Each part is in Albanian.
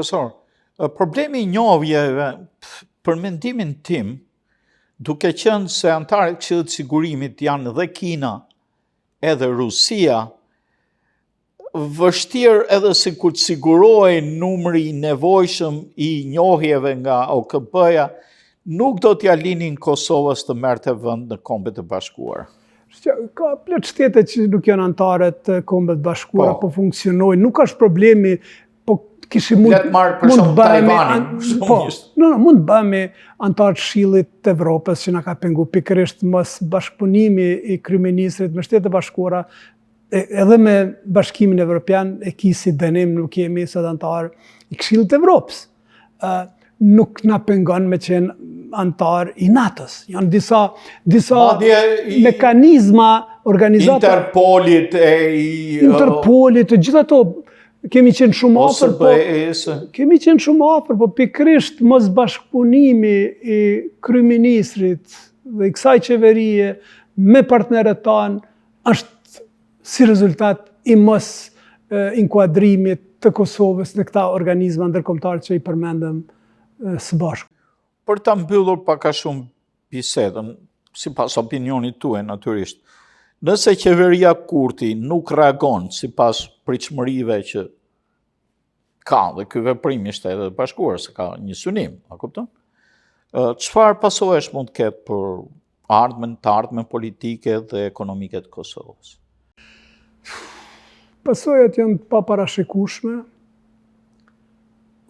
profesor, problemi I njohjeve, për mendimin tim, duke qenë se antarët e Këshillit të Sigurimit janë dhe Kina edhe Rusia, vështirë edhe si kur të sigurohej numri I nevojshëm I njohjeve nga OKB-ja, nuk do t'ja linin Kosovës të merrte vend në Kombet e Bashkuara. Ka plot shtete që nuk janë anëtare të Kombeve të Bashkuara, po funksionojnë. Nuk është problemi, po kishim mund të bëhemi mund të bëhemi antar të Këshillit të Evropës që na ka pengu pikërisht mos bashkëpunimi I kryeministrit me Shtetet e Bashkuara edhe me Bashkimin Evropian e kisi dënim, nuk jemi sot antar I Këshillit të Evropës. Nuk na pengon me qenë antar I NATO-s. Janë disa mekanizma organizata. Interpolit, të gjitha ato kemi qenë shumë afër, po pikërisht mos bashkëpunimi I kryeministrit dhe I kësaj qeverie me partnerët tanë është si rezultat I mos inkuadrimit të Kosovës në këta organizma ndërkombëtar që I përmendëm së bashku. Për ta mbyllur pak a shumë bisedën, sipas opinionit tuaj natyrisht, nëse qeveria Kurti nuk reagon sipas pritshmërive që ka dhe ky veprim I Shtetet e Bashkuara, se ka një synim, a kupton? Çfarë pasojesh mund të ketë për të ardhmen politike dhe ekonomike të Kosovës? Pasojat janë të paparashikueshme.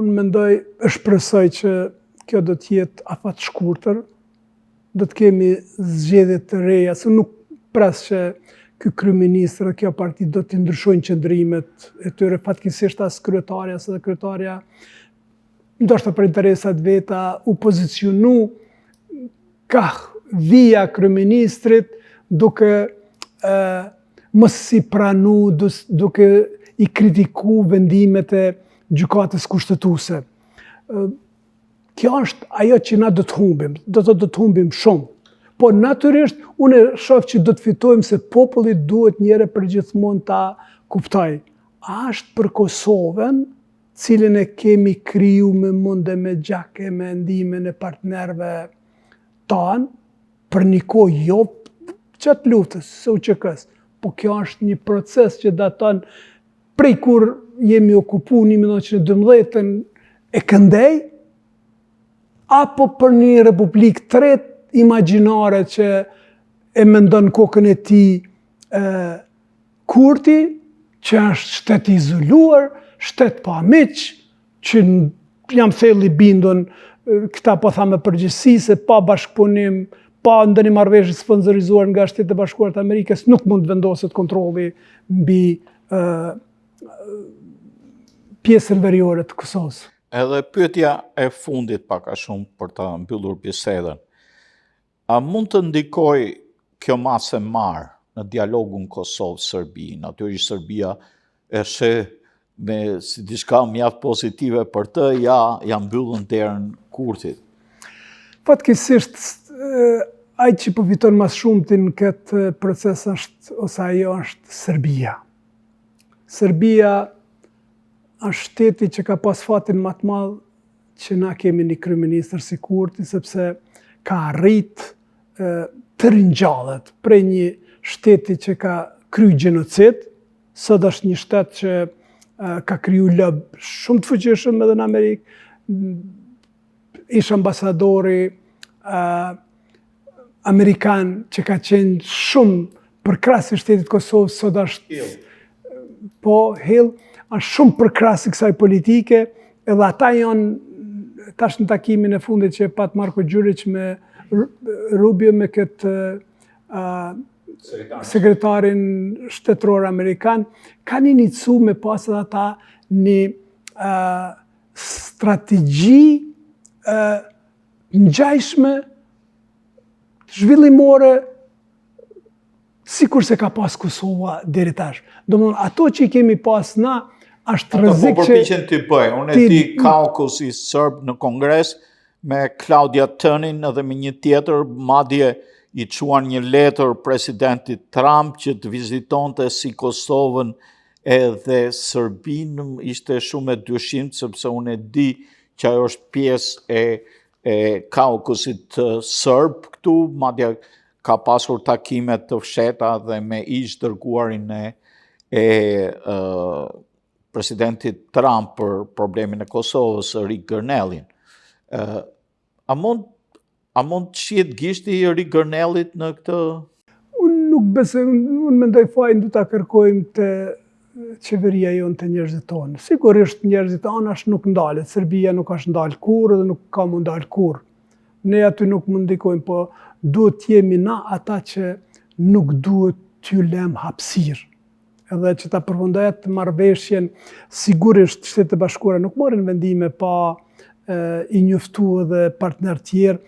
Unë mendoj, shpresoj që kjo do të jetë afat shkurtër, do të kemi zgjedhje të reja, se nuk pres që ky kryeminist dhe kjo parti do të ndryshojnë qëndrimet e tyre, fatkeqësisht as kryetarja, as edhe kryetarja, ndoshta për interesat veta, u pozicionu ka vija kryeministrit duke mos I pranu, duke I kritiku vendimet e gjykatës kushtetuese. Kjo është ajo që na do të humbim, do të humbim shumë. Po natyrisht, unë shoh që do të fitojmë se populli duhet njëherë përgjithmonë ta kuptoj. A është për Kosovën, cilën e kemi kriju me munde me gjake, me ndimin e partnerve tanë, për një kohë jo qatë luftës, së UÇK-s, po kjo është një proces që daton prej kur jemi okupu 1912 e këndej, apo për një republikë tret imagjinare që e mendon kokën e tij Kurti, që është shtet I izoluar, shtet pa miq, që jam thellë I bindur, këta po thamë përgjithësi se pa bashkëpunim, pa ndonjë marrëveshje sponsorizuar nga Shtetet e Bashkuara të Amerikës, nuk mund vendoset kontrolli mbi pjesën veriore të Kosovës. Edhe pyetja e fundit pak a shumë për ta mbyllur bisedën. A mund të ndikoj kjo masë e marrë në dialogun Kosovë-Serbi? Natyrisht Serbia e sheh me si diçka mjaft pozitive për të, ja mbyllën derën Kurtit. Fatkeqësisht ai që po fiton më shumë në këtë proces ajo është Serbia. Serbia është shteti që ka pas fatin më të madh që na kemi një kryeministër si Kurti, sepse ka arrit të ringjallet prej një shteti që ka kryer gjenocid, sot është një shtet që ka kriju lob shumë të fuqishëm edhe në Amerikë. Ish ambasadori Amerikan që ka qenë shumë përkrahas I shtetit Kosovës, sot është Hill, është shumë përkrahas I kësaj politike, edhe ata janë tash në takimin e fundit që pat Marko Gjurić me Rubio, me këtë sekretarin shtetëror amerikan, kanë inicu me pas edhe ata një strategji ngjajshme zhvillimore, sikur se ka pas Kosova deri tash. Domthonë, ato që I kemi pas na, është rrezik që... Ato po përpiqen të bëj. Unë e di kaukusi serb në Kongres me Claudia Tënin edhe me një tjetër, madje I quan një letër presidentit Trump që të vizitonte si Kosovën edhe Serbinë ishte shumë e dyshim, sepse unë e di që ajo është pjesë e Kaukasit Serb këtu, madje ka pasur takimet të fsheta dhe me ish dërguarin e presidentit Trump për problemin e Kosovës, Rik Gërnelin. A mund të shihet gishti i Rik Gërnelit në këtë? Unë nuk besoj, unë mendoj fajin du ta kërkojmë të qeveria jonë të njerëzit tonë. Sigurisht njerëzit anash nuk ndalet, Serbia nuk është ndalë kur dhe nuk ka më ndalë kur. Ne aty nuk mund ndikojmë, po duhet jemi na ata që nuk duhet t'ju lëm hapësirë. Edhe që ta përfundojë të marrëveshjen, sigurisht Shtetet e Bashkuara nuk marrin vendime pa i njoftuar dhe partner tjerë,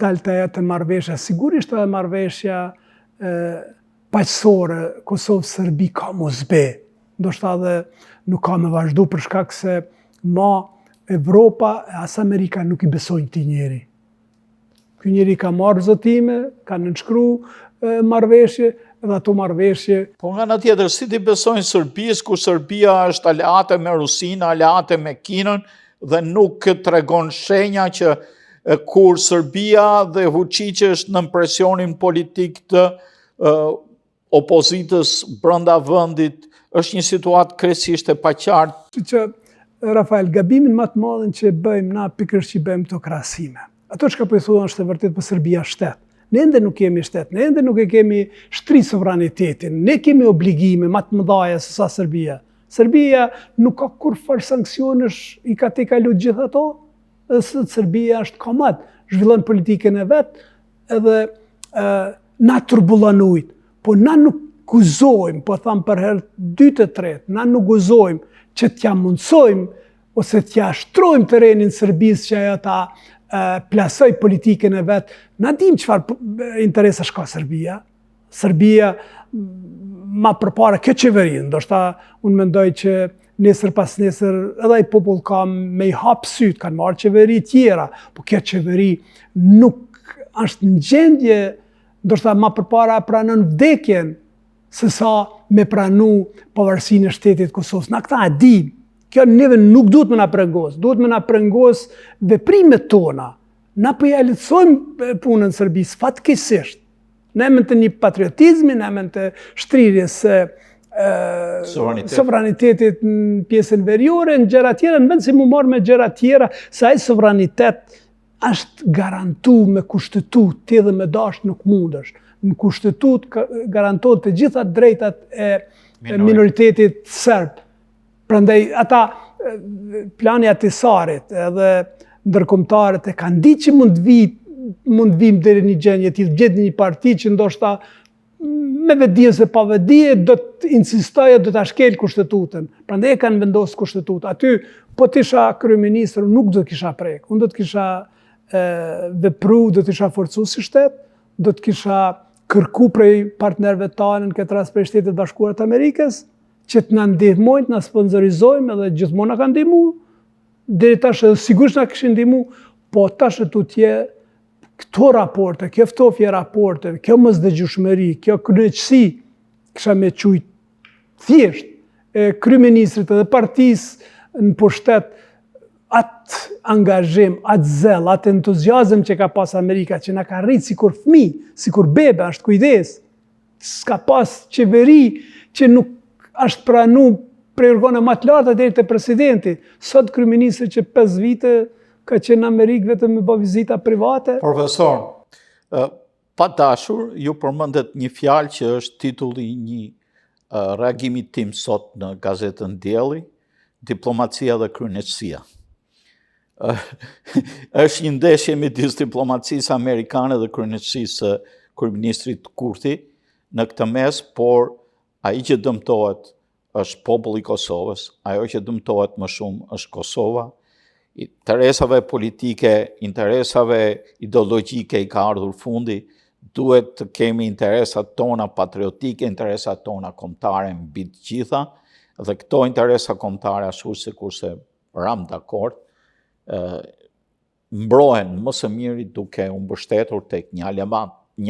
talë të marrëveshja. Sigurisht edhe marrëveshja paqësore Kosovë-Serbi ka mos be. Ndoshta edhe nuk ka me vazhdu për shkak se ma Evropa e as Amerika nuk i besojnë këtij njeri. Ky njeri ka marrë zotime, ka nënshkru marrëveshje, edhe ato marrëveshje. Po nga ana tjetër, si t'i besojnë Serbisë, ku Serbia është aleate me Rusinë, aleate me Kinën, dhe nuk tregon shenja që kur Serbia dhe Vučić është në presionin politik të opozitës brenda vendit, është një situatë krejtësisht e paqartë. Që Rafael, gabimin më të madhin që bëjmë na pikërisht që bëjmë këto krahasime. Ato çka po i thuan është e vërtet për Serbia shtet. Ne ende nuk kemi shtet, ne ende nuk e kemi shtri sovranitetin, ne kemi obligime më të mëdha se sa Serbia. Serbia nuk ka kurrë sanksionesh i ka te kalu gjithë ato, Serbia është komad, zhvillon politikën e vet, edhe na turbullon ujt. Po na nuk guzojmë, po tham për herë 2 të 3, na nuk guzojmë që t'ja mundsojmë ose t'ja shtrojmë terrenin Serbisë që ajo ta plasoj politikën e vet. Na dim çfarë interesash ka Serbia. Serbia ma përpara kjo qeveri, ndoshta unë mendoj që nesër pas nesër edhe ai popull ka me i hap syt, kanë marrë qeveri tjera, po kjo qeveri nuk është në gjendje, ndoshta ma përpara pranon vdekjen se sa me pranu pavarësinë e shtetit Kosovës. Na këta e dim. Kjo neve nuk duhet me na prengos, duhet me na prengos veprimet tona. Na po ja lehtësojmë punën Serbisë fatkeqësisht. Ne emën të një patriotizmi, ne emën të shtrirjes sovranitetit në pjesën veriore, në gjëra tjera, në vend si mu marrë me gjëra tjera, se ai sovranitet është garantu me kushtetut, edhe me dash nuk mundesh. Në kushtetut garantohet të gjitha drejtat e minoritetit serb. Prandaj ata plani Atisarit edhe ndërkombëtarët e kanë ditë që mund vim deri një gjendje tillë, gjetë një parti që ndoshta me vetdije se pa vetdije do të insistojë, do ta shkel kushtetutën. Prandaj e kanë vendosur kushtetutën. Aty po të isha kryeministër nuk do të kisha prek. Unë do të kisha vepru, do të isha forcu si shtet, do të kisha kërku prej partnerëve tanë, në këtë rast prej Shtetet Bashkuara të Amerikës, që të na ndihmojnë, të na sponsorizojnë, edhe gjithmonë na kanë ndihmu. Deri tash sigurisht na kishin ndihmu, po tash tutje këto raporte, kjo ftofje raporte, kjo mosdëgjueshmëri, kjo kënaqësi, kisha me qujt thjesht kryeministrit edhe partisë në pushtet, atë angazhim, atë zel, atë entuziazëm që ka pas Amerika, që na ka rritë sikur fëmijë, sikur bebe, është kujdes. S'ka pas qeveri që nuk është pranu prej organe më të larta deri te presidenti. Sot kryeministri që 5 vite ka qenë në Amerikë vetëm me bë vizita private. Profesor, pa dashur, ju përmendet një fjalë që është titulli i një reagimit tim sot në gazetën Dielli, diplomacia dhe kryenësia. Është një ndeshje midis diplomacisë amerikane dhe kryenësisë kryeministrit Kurti në këtë mes, por ai që dëmtohet është populli i Kosovës, ajo që dëmtohet më shumë është Kosova. Interesave politike, interesave ideologjike i ka ardhur fundi, duhet të kemi interesat tona patriotike, interesat tona kombëtare mbi të gjitha, dhe këto interesa kombëtare ashtu sikurse ram dakord, mbrohen më së miri duke u mbështetur tek një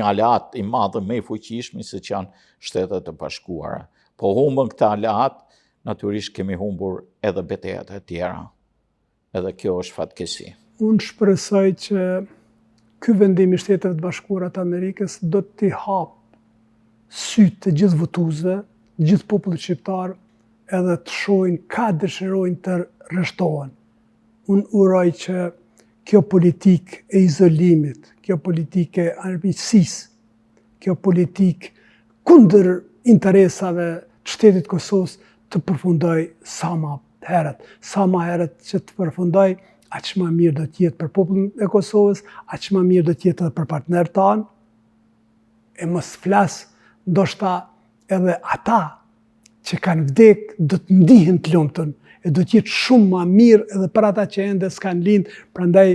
aleat i madh dhe më i fuqishëm siç janë Shtetet e Bashkuara. Po humbën këta aleat, natyrisht kemi humbur edhe betejat e tjera. Edhe kjo është fatkeqësi. Unë shpresoj që ky vendim i Shteteve të Bashkuara të Amerikës do t'i hapë sytë të gjithë votuesve, gjithë popullit shqiptar, edhe të shohin ka dëshirojnë të rreshtohen. Unë uroj që kjo politikë e izolimit, kjo politikë e armiqësisë, kjo politikë kundër interesave të shtetit Kosovës të përfundoj sa më herët. Sa më herët që të përfundoj, aq më mirë do të jetë për popullin e Kosovës, aq më mirë do të jetë edhe për partnerët tanë. E mos flas, ndoshta edhe ata që kanë vdek do të ndihen të lumtun, e do të jetë shumë më mirë edhe për ata që ende s'kanë lindë, prandaj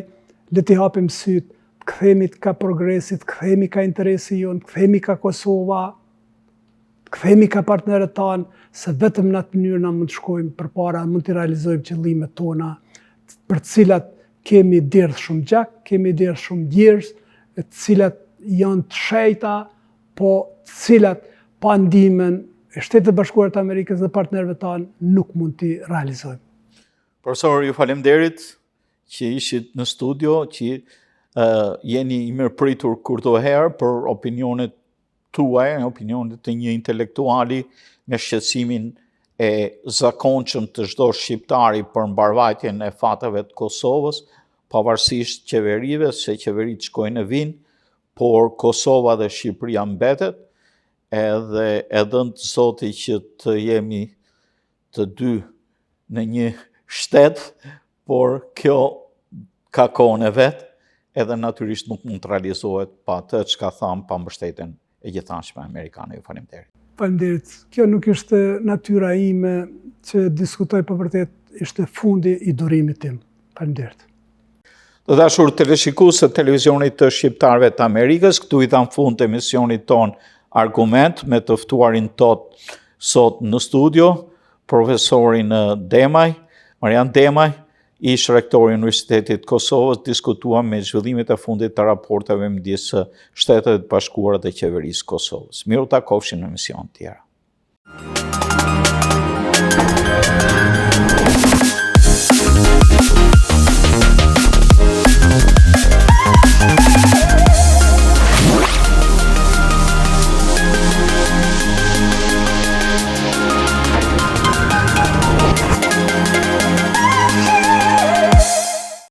le t'i hapim sytë, të kthehemi ka progresit, të kthehemi ka interesi jonë, të kthehemi ka Kosova, të kthehemi ka partnerët tanë, se vetëm në atë mënyrë na mund të shkojmë përpara, mund të realizojmë qëllimet tona, për të cilat kemi derdhë shumë gjak, kemi derdhë shumë djerës, të cilat janë të shejta, po të cilat pa ndihmën e Shtetit Bashkuar të Amerikës dhe partnerëve tanë nuk mund t'i realizojmë. Profesor, ju faleminderit që ishit në studio, që jeni i mirëpritur kurdoherë për opinionet tuaj, opinionet të një intelektuali me shqetësimin e zakonshëm të çdo shqiptari për mbarvajtjen e fateve të Kosovës, pavarësisht qeverive, se qeveritë shkojnë e vinë, por Kosova dhe Shqipëria mbetet, edhe dhënë Zoti që të jemi të dy në një shtet, por kjo ka kohën e vet, edhe natyrisht nuk mund të realizohet pa atë çka thamë pa mbështetjen e gjithanshme amerikane. Ju faleminderit. Faleminderit. Kjo nuk ishte natyra ime që diskutoj, për vërtet ishte fundi i durimit tim. Faleminderit. Të dashur teleshikues të televizionit të Shqiptarëve të Amerikës, këtu i tham fund të emisionit ton Argument me të ftuarin tot sot në studio, profesorin Demaj, Marian Demaj, ish rektori i Universitetit të Kosovës. Diskutuam me zhvillimet e fundit të raporteve midis Shteteve të Bashkuara dhe Qeverisë së Kosovës. Miru takofshim në emision tjera.